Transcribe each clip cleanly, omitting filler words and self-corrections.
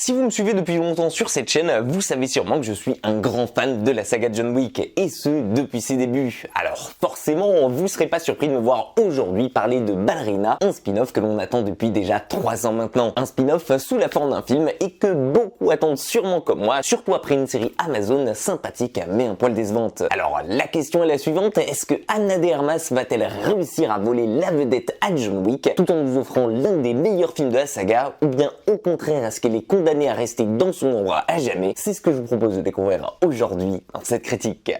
Si vous me suivez depuis longtemps sur cette chaîne, vous savez sûrement que je suis un grand fan de la saga John Wick, et ce depuis ses débuts. Alors forcément, vous serez pas surpris de me voir aujourd'hui parler de Ballerina, un spin-off que l'on attend depuis déjà 3 ans maintenant. Un spin-off sous la forme d'un film et que beaucoup attendent sûrement comme moi, surtout après une série Amazon sympathique mais un poil décevante. Alors la question est la suivante, est-ce que Ana de Armas va-t-elle réussir à voler la vedette à John Wick tout en nous offrant l'un des meilleurs films de la saga, ou bien au contraire est-ce qu'elle est condamnée à rester dans son ombre à jamais? C'est ce que je vous propose de découvrir aujourd'hui dans cette critique.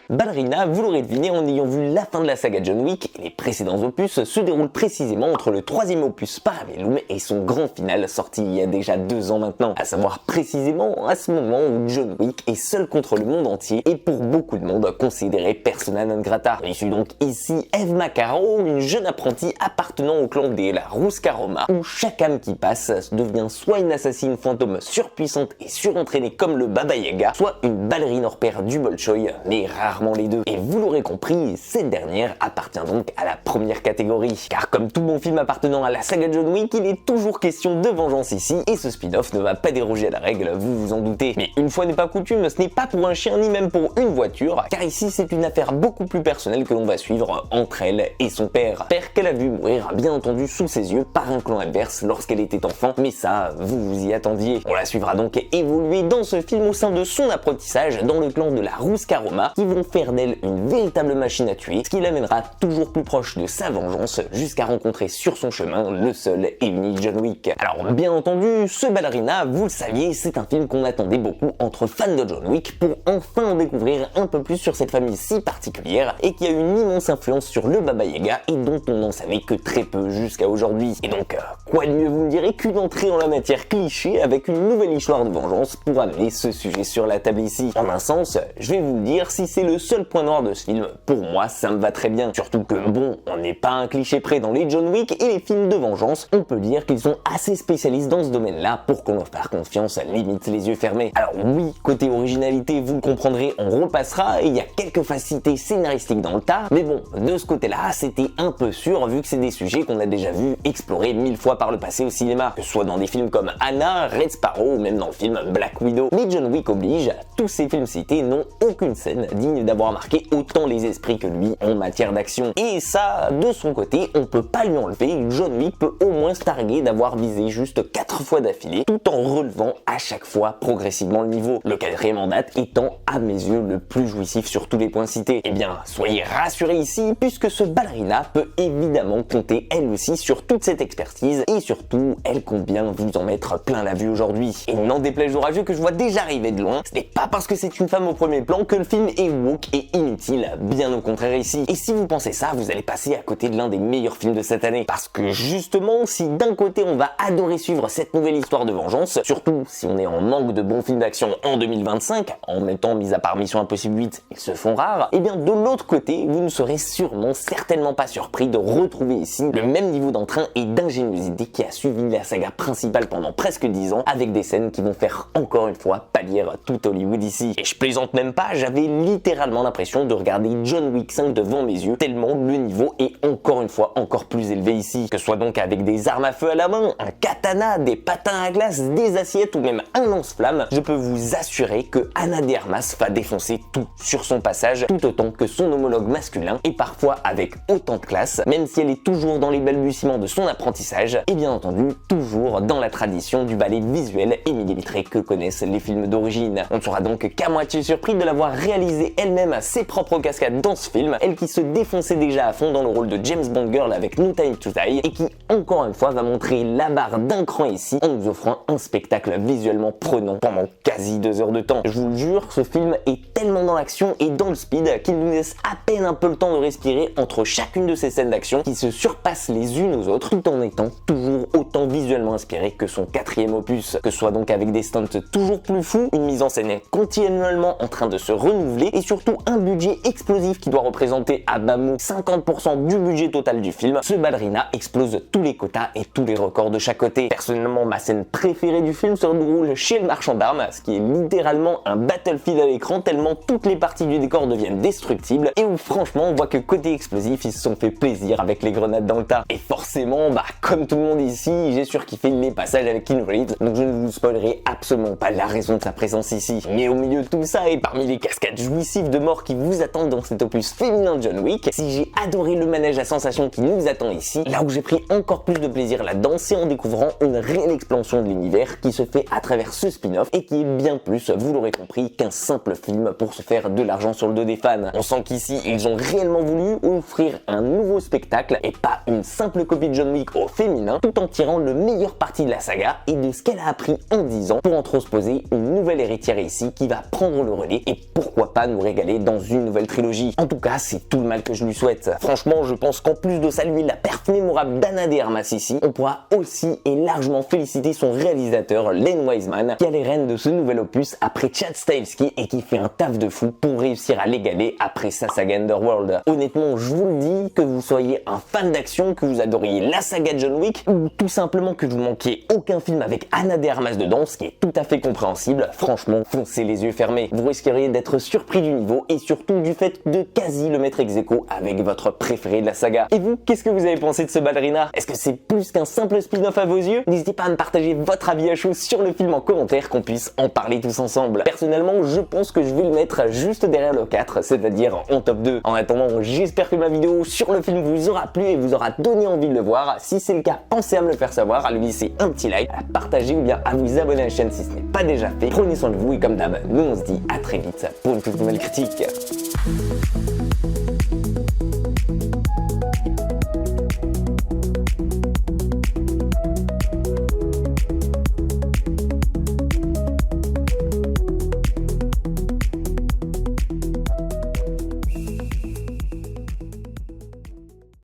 Ballerina, vous l'aurez deviné en ayant vu la fin de la saga John Wick, et les précédents opus se déroulent précisément entre le 3e opus Parabellum et son grand final sorti il y a déjà 2 ans maintenant, à savoir précisément à ce moment où John Wick est seul contre le monde entier et pour beaucoup de monde considéré persona non grata. On suit donc ici Eve Macaro, une jeune apprentie appartenant au clan des La Ruscaroma, où chaque âme qui passe devient soit une assassine fantôme surpuissante et surentraînée comme le Baba Yaga, soit une ballerine hors pair du Bolchoï, mais rarement les deux. Et vous l'aurez compris, cette dernière appartient donc à la première catégorie. Car comme tout bon film appartenant à la saga John Wick, il est toujours question de vengeance ici, et ce spin-off ne va pas déroger à la règle, vous vous en doutez. Mais une fois n'est pas coutume, ce n'est pas pour un chien ni même pour une voiture, car ici c'est une affaire beaucoup plus personnelle que l'on va suivre entre elle et son père. Père qu'elle a vu mourir, bien entendu sous ses yeux, par un clan adverse lorsqu'elle était enfant, mais ça, vous vous y attendiez. On la suivra donc évoluer dans ce film au sein de son apprentissage dans le clan de la Ruscaroma, qui vont faire d'elle une véritable machine à tuer, ce qui l'amènera toujours plus proche de sa vengeance jusqu'à rencontrer sur son chemin le seul et unique John Wick. Alors bien entendu, ce Ballerina, vous le saviez, c'est un film qu'on attendait beaucoup entre fans de John Wick pour enfin en découvrir un peu plus sur cette famille si particulière et qui a une immense influence sur le Baba Yaga et dont on n'en savait que très peu jusqu'à aujourd'hui. Et donc, quoi de mieux vous me direz qu'une entrée en la matière cliché avec une nouvelle histoire de vengeance pour amener ce sujet sur la table ici. En un sens, je vais vous le dire, si c'est le seul point noir de ce film, pour moi ça me va très bien. Surtout que bon, on n'est pas un cliché près dans les John Wick et les films de vengeance, on peut dire qu'ils sont assez spécialistes dans ce domaine-là pour qu'on leur fasse confiance, limite les yeux fermés. Alors oui, côté originalité, vous le comprendrez, on repassera, et il y a quelques facilités scénaristiques dans le tas, mais bon, de ce côté-là, c'était un peu sûr vu que c'est des sujets qu'on a déjà vu explorer 1000 fois par le passé au cinéma, que ce soit dans des films comme Anna, Red Sparrow ou même dans le film Black Widow. Mais John Wick oblige, tous ces films cités n'ont aucune scène digne d'avoir marqué autant les esprits que lui en matière d'action. Et ça, de son côté, on peut pas lui enlever, John Wick peut au moins se targuer d'avoir visé juste 4 fois d'affilée, tout en relevant à chaque fois progressivement le niveau. Le 4e en date étant, à mes yeux, le plus jouissif sur tous les points cités. Eh bien, soyez rassurés ici, puisque ce Ballerina peut évidemment compter elle aussi sur toute cette expertise, et surtout, elle compte bien vous en mettre plein la vue aujourd'hui. Et n'en déplaise aux rageux que je vois déjà arriver de loin, ce n'est pas parce que c'est une femme au premier plan que le film est woke et inutile, bien au contraire ici. Et si vous pensez ça, vous allez passer à côté de l'un des meilleurs films de cette année. Parce que justement, si d'un côté on va adorer suivre cette nouvelle histoire de vengeance, surtout si on est en manque de bons films d'action en 2025, en même temps, mis à part Mission Impossible 8, ils se font rares, et bien de l'autre côté, vous ne serez certainement pas surpris de retrouver ici le même niveau d'entrain et d'ingéniosité qui a suivi la saga principale pendant presque 10 ans, avec des scènes qui vont faire encore une fois pâlir tout Hollywood ici. Et je plaisante même pas, j'avais littéralement l'impression de regarder John Wick 5 devant mes yeux, tellement le niveau est encore une fois encore plus élevé ici. Que ce soit donc avec des armes à feu à la main, un katana, des patins à glace, des assiettes ou même un lance-flamme, je peux vous assurer que Ana de Armas va défoncer tout sur son passage, tout autant que son homologue masculin, et parfois avec autant de classe, même si elle est toujours dans les balbutiements de son apprentissage, et bien entendu toujours dans la tradition du ballet visuel et millimétré que connaissent les films d'origine. On ne sera donc qu'à moitié surpris de la voir réaliser elle-même ses propres cascades dans ce film, elle qui se défonçait déjà à fond dans le rôle de James Bond Girl avec No Time to Die, et qui encore une fois va montrer la barre d'un cran ici en nous offrant un spectacle visuellement prenant pendant quasi 2 heures de temps. Je vous le jure, ce film est tellement dans l'action et dans le speed qu'il nous laisse à peine un peu le temps de respirer entre chacune de ces scènes d'action qui se surpassent les unes aux autres tout en étant toujours autant visuellement inspiré que son 4e opus, que ce soit donc avec des stunts toujours plus fous, une mise en scène continuellement en train de se renouveler et surtout un budget explosif qui doit représenter à bas mot 50% du budget total du film, ce ballerina explose tous les quotas et tous les records de chaque côté. Personnellement, ma scène préférée du film se déroule chez le marchand d'armes, ce qui est littéralement un battlefield à l'écran tellement toutes les parties du décor deviennent destructibles et où franchement on voit que côté explosif ils se sont fait plaisir avec les grenades dans le tas. Et forcément, comme tout le monde ici, j'ai surkiffé les passages avec Keanu Reeves, donc je ne vous spoilerai absolument pas la raison de sa présence ici. Mais au milieu de tout ça et parmi les cascades jouissives de mort qui vous attendent dans cet opus féminin de John Wick, si j'ai adoré le manège à sensations qui nous attend ici, là où j'ai pris encore plus de plaisir là-dedans, c'est en découvrant une réelle expansion de l'univers qui se fait à travers ce spin-off et qui est bien plus, vous l'aurez compris, qu'un simple film pour se faire de l'argent sur le dos des fans. On sent qu'ici, ils ont réellement voulu offrir un nouveau spectacle et pas une simple copie de John Wick au féminin, tout en tirant le meilleur parti de la saga et de ce qu'elle a appris en 10 ans pour en transposer une nouvelle héritière ici qui va prendre le relais et pourquoi pas nous régaler dans une nouvelle trilogie. En tout cas, c'est tout le mal que je lui souhaite. Franchement, je pense qu'en plus de saluer la perf mémorable d'Anna de Armas ici, on pourra aussi et largement féliciter son réalisateur Len Wiseman qui a les rênes de ce nouvel opus après Chad Stahelski et qui fait un taf de fou pour réussir à l'égaler après sa saga Underworld. Honnêtement, je vous le dis, que vous soyez un fan d'action, que vous adoriez la saga John Wick ou tout simplement que vous manquiez aucun film avec Anna de Armas dedans, ce qui est tout à fait compréhensible, franchement, foncez les yeux fermés. Vous risqueriez d'être surpris du niveau et surtout du fait de quasi le mettre ex aequo avec votre préféré de la saga. Et vous, qu'est-ce que vous avez pensé de ce ballerina? Est-ce que c'est plus qu'un simple spin-off à vos yeux? N'hésitez pas à me partager votre avis à chaud sur le film en commentaire, qu'on puisse en parler tous ensemble. Personnellement, je pense que je vais le mettre juste derrière le 4, c'est-à-dire en top 2. En attendant, j'espère que ma vidéo sur le film vous aura plu et vous aura donné envie de le voir. Si c'est le cas, pensez à me le faire savoir, à lui laisser un petit like, à partager ou bien à vous abonner à la chaîne si ce n'est pas déjà fait. Prenez soin de vous et comme d'hab, nous on se dit à très vite pour une toute nouvelle critique.